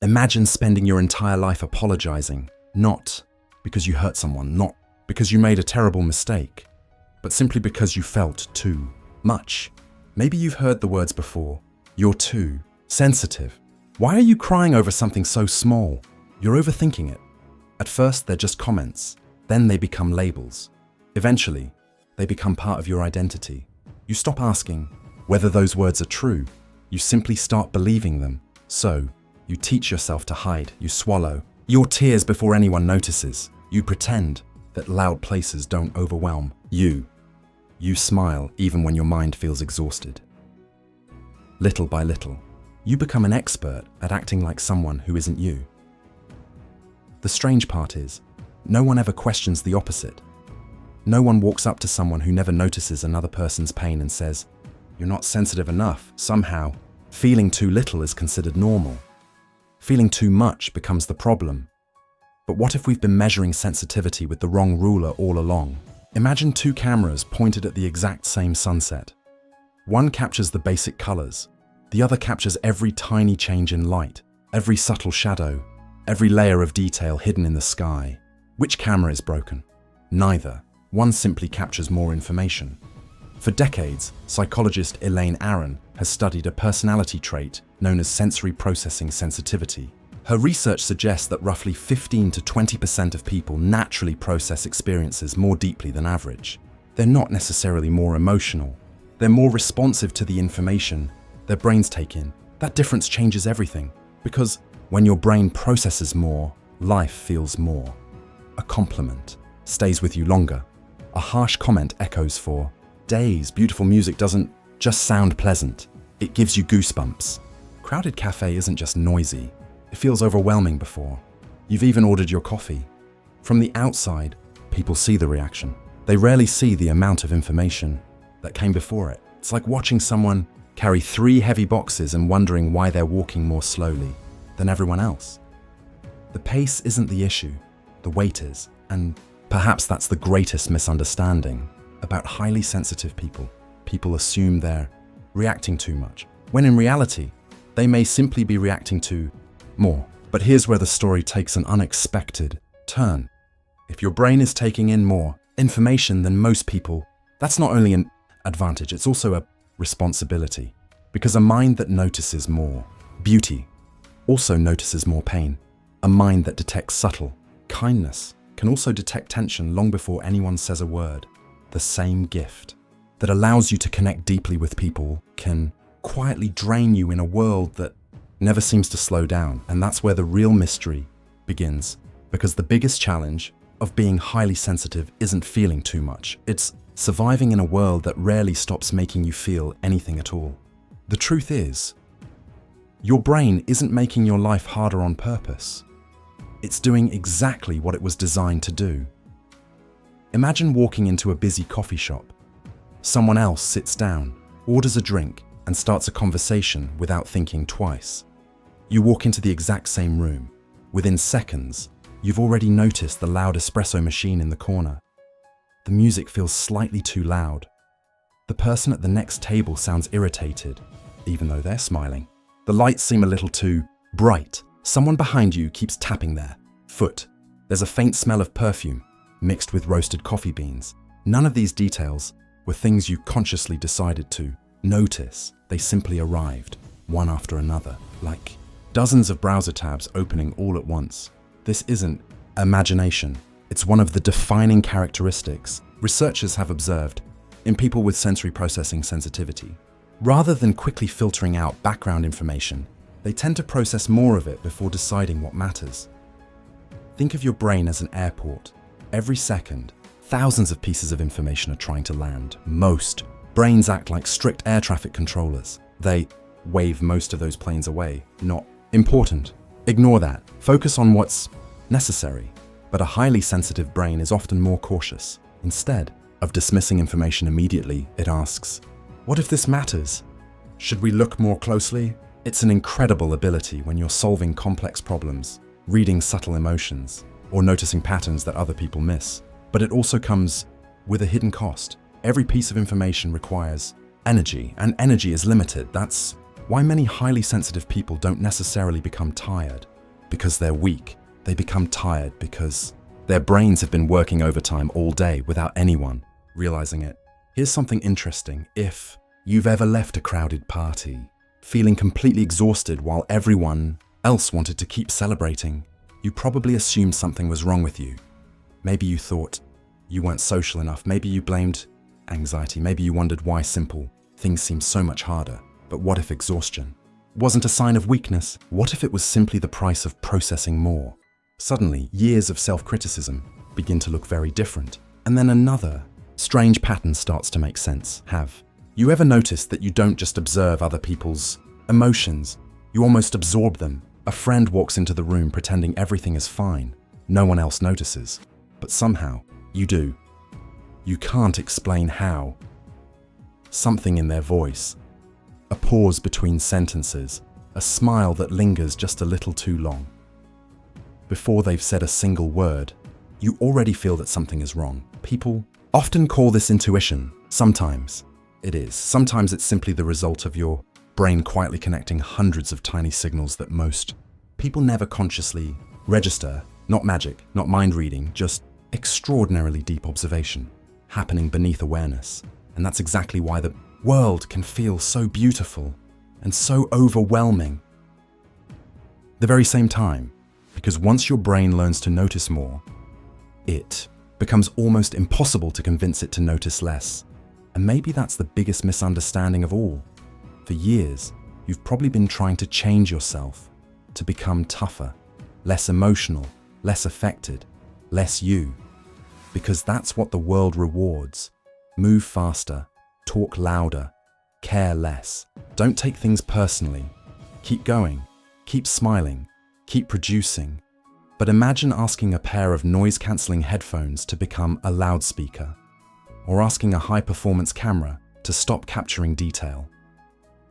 Imagine spending your entire life apologizing, not because you hurt someone, not because you made a terrible mistake, but simply because you felt too much. Maybe you've heard the words before. You're too sensitive. Why are you crying over something so small? You're overthinking it. At first, they're just comments. Then they become labels. Eventually, they become part of your identity. You stop asking whether those words are true. You simply start believing them. So, you teach yourself to hide. You swallow your tears before anyone notices. You pretend that loud places don't overwhelm you. You smile even when your mind feels exhausted. Little by little, you become an expert at acting like someone who isn't you. The strange part is, no one ever questions the opposite. No one walks up to someone who never notices another person's pain and says, "You're not sensitive enough." Somehow, feeling too little is considered normal. Feeling too much becomes the problem. But what if we've been measuring sensitivity with the wrong ruler all along? Imagine two cameras pointed at the exact same sunset. One captures the basic colors. The other captures every tiny change in light, every subtle shadow, every layer of detail hidden in the sky. Which camera is broken? Neither. One simply captures more information. For decades, psychologist Elaine Aron has studied a personality trait known as sensory processing sensitivity. Her research suggests that roughly 15 to 20% of people naturally process experiences more deeply than average. They're not necessarily more emotional. They're more responsive to the information their brains take in. That difference changes everything, because when your brain processes more, life feels more. A compliment stays with you longer. A harsh comment echoes for days. Beautiful music doesn't just sound pleasant, it gives you goosebumps. Crowded cafe isn't just noisy, it feels overwhelming before you've even ordered your coffee. From the outside, people see the reaction. They rarely see the amount of information that came before it. It's like watching someone carry 3 heavy boxes and wondering why they're walking more slowly than everyone else. The pace isn't the issue, the weight is. And perhaps that's the greatest misunderstanding about highly sensitive people. People assume they're reacting too much, when in reality, they may simply be reacting to more. But here's where the story takes an unexpected turn. If your brain is taking in more information than most people, that's not only an advantage, it's also a responsibility. Because a mind that notices more beauty also notices more pain. A mind that detects subtle kindness can also detect tension long before anyone says a word. The same gift that allows you to connect deeply with people can quietly drain you in a world that never seems to slow down. And that's where the real mystery begins. Because the biggest challenge of being highly sensitive isn't feeling too much. It's surviving in a world that rarely stops making you feel anything at all. The truth is, your brain isn't making your life harder on purpose. It's doing exactly what it was designed to do. Imagine walking into a busy coffee shop. Someone else sits down, orders a drink, and starts a conversation without thinking twice. You walk into the exact same room. Within seconds, you've already noticed the loud espresso machine in the corner. The music feels slightly too loud. The person at the next table sounds irritated, even though they're smiling. The lights seem a little too bright. Someone behind you keeps tapping their foot. There's a faint smell of perfume mixed with roasted coffee beans. None of these details were things you consciously decided to notice. They simply arrived, one after another, like dozens of browser tabs opening all at once. This isn't imagination. It's one of the defining characteristics researchers have observed in people with sensory processing sensitivity. Rather than quickly filtering out background information, they tend to process more of it before deciding what matters. Think of your brain as an airport. Every second, thousands of pieces of information are trying to land. Most brains act like strict air traffic controllers. They wave most of those planes away. Not important. Ignore that. Focus on what's necessary. But a highly sensitive brain is often more cautious. Instead of dismissing information immediately, it asks, what if this matters? Should we look more closely? It's an incredible ability when you're solving complex problems, reading subtle emotions, or noticing patterns that other people miss. But it also comes with a hidden cost. Every piece of information requires energy, and energy is limited. That's why many highly sensitive people don't necessarily become tired. because they're weak. They become tired because their brains have been working overtime all day without anyone realizing it. Here's something interesting. If you've ever left a crowded party, feeling completely exhausted while everyone else wanted to keep celebrating, you probably assumed something was wrong with you. Maybe you thought you weren't social enough. Maybe you blamed anxiety. Maybe you wondered why simple things seem so much harder. But what if exhaustion wasn't a sign of weakness? What if it was simply the price of processing more? Suddenly, years of self-criticism begin to look very different. And then another strange pattern starts to make sense. Have you ever noticed that you don't just observe other people's emotions? You almost absorb them. A friend walks into the room pretending everything is fine. No one else notices. But somehow, you do. You can't explain how. Something in their voice, a pause between sentences, a smile that lingers just a little too long. Before they've said a single word, you already feel that something is wrong. People often call this intuition. Sometimes it is. Sometimes it's simply the result of your brain quietly connecting hundreds of tiny signals that most people never consciously register. Not magic, not mind reading, just extraordinarily deep observation happening beneath awareness. And that's exactly why the world can feel so beautiful and so overwhelming at the very same time. Because once your brain learns to notice more, it becomes almost impossible to convince it to notice less. And maybe that's the biggest misunderstanding of all. For years, you've probably been trying to change yourself to become tougher, less emotional, less affected, less you. Because that's what the world rewards. Move faster, talk louder, care less. Don't take things personally. Keep going, keep smiling, keep producing. But imagine asking a pair of noise-cancelling headphones to become a loudspeaker, or asking a high-performance camera to stop capturing detail.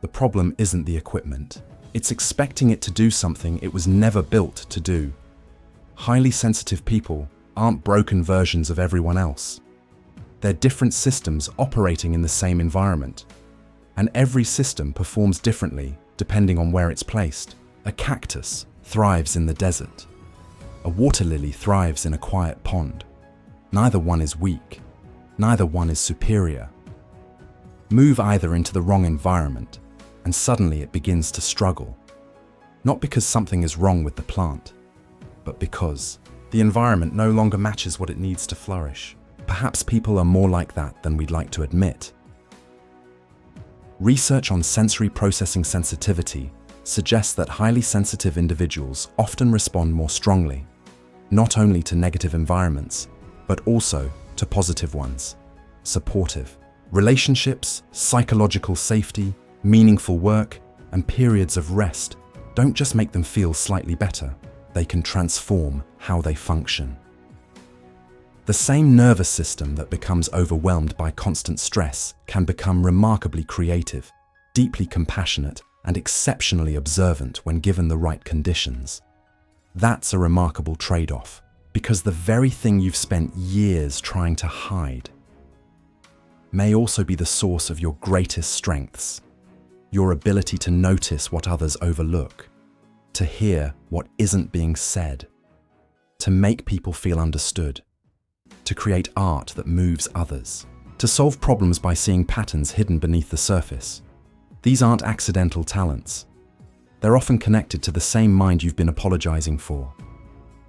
The problem isn't the equipment. It's expecting it to do something it was never built to do. Highly sensitive people aren't broken versions of everyone else. They're different systems operating in the same environment. And every system performs differently depending on where it's placed. A cactus thrives in the desert. A water lily thrives in a quiet pond. Neither one is weak. Neither one is superior. Move either into the wrong environment, and suddenly it begins to struggle. Not because something is wrong with the plant, but because the environment no longer matches what it needs to flourish. Perhaps people are more like that than we'd like to admit. Research on sensory processing sensitivity suggests that highly sensitive individuals often respond more strongly, not only to negative environments, but also to positive ones. Supportive relationships, psychological safety, meaningful work, and periods of rest don't just make them feel slightly better. They can transform how they function. The same nervous system that becomes overwhelmed by constant stress can become remarkably creative, deeply compassionate, and exceptionally observant when given the right conditions. That's a remarkable trade-off, because the very thing you've spent years trying to hide may also be the source of your greatest strengths, your ability to notice what others overlook, to hear what isn't being said, to make people feel understood, to create art that moves others, to solve problems by seeing patterns hidden beneath the surface. These aren't accidental talents. They're often connected to the same mind you've been apologizing for.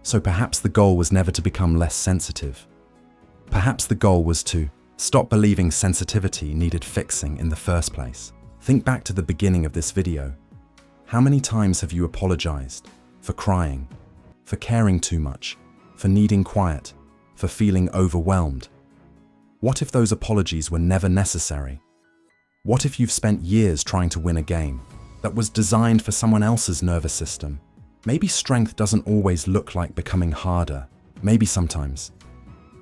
So perhaps the goal was never to become less sensitive. Perhaps the goal was to stop believing sensitivity needed fixing in the first place. Think back to the beginning of this video. How many times have you apologized for crying, for caring too much, for needing quiet, for feeling overwhelmed? What if those apologies were never necessary? What if you've spent years trying to win a game that was designed for someone else's nervous system? Maybe strength doesn't always look like becoming harder. Maybe sometimes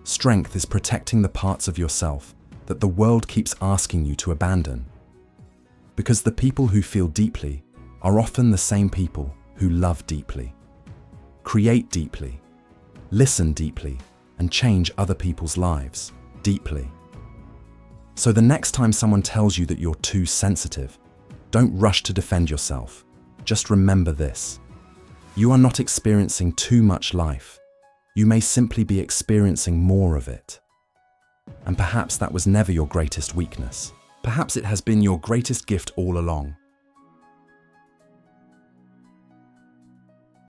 strength is protecting the parts of yourself that the world keeps asking you to abandon. Because the people who feel deeply are often the same people who love deeply, create deeply, listen deeply, and change other people's lives deeply. So the next time someone tells you that you're too sensitive, don't rush to defend yourself. Just remember this. You are not experiencing too much life. You may simply be experiencing more of it. And perhaps that was never your greatest weakness. Perhaps it has been your greatest gift all along.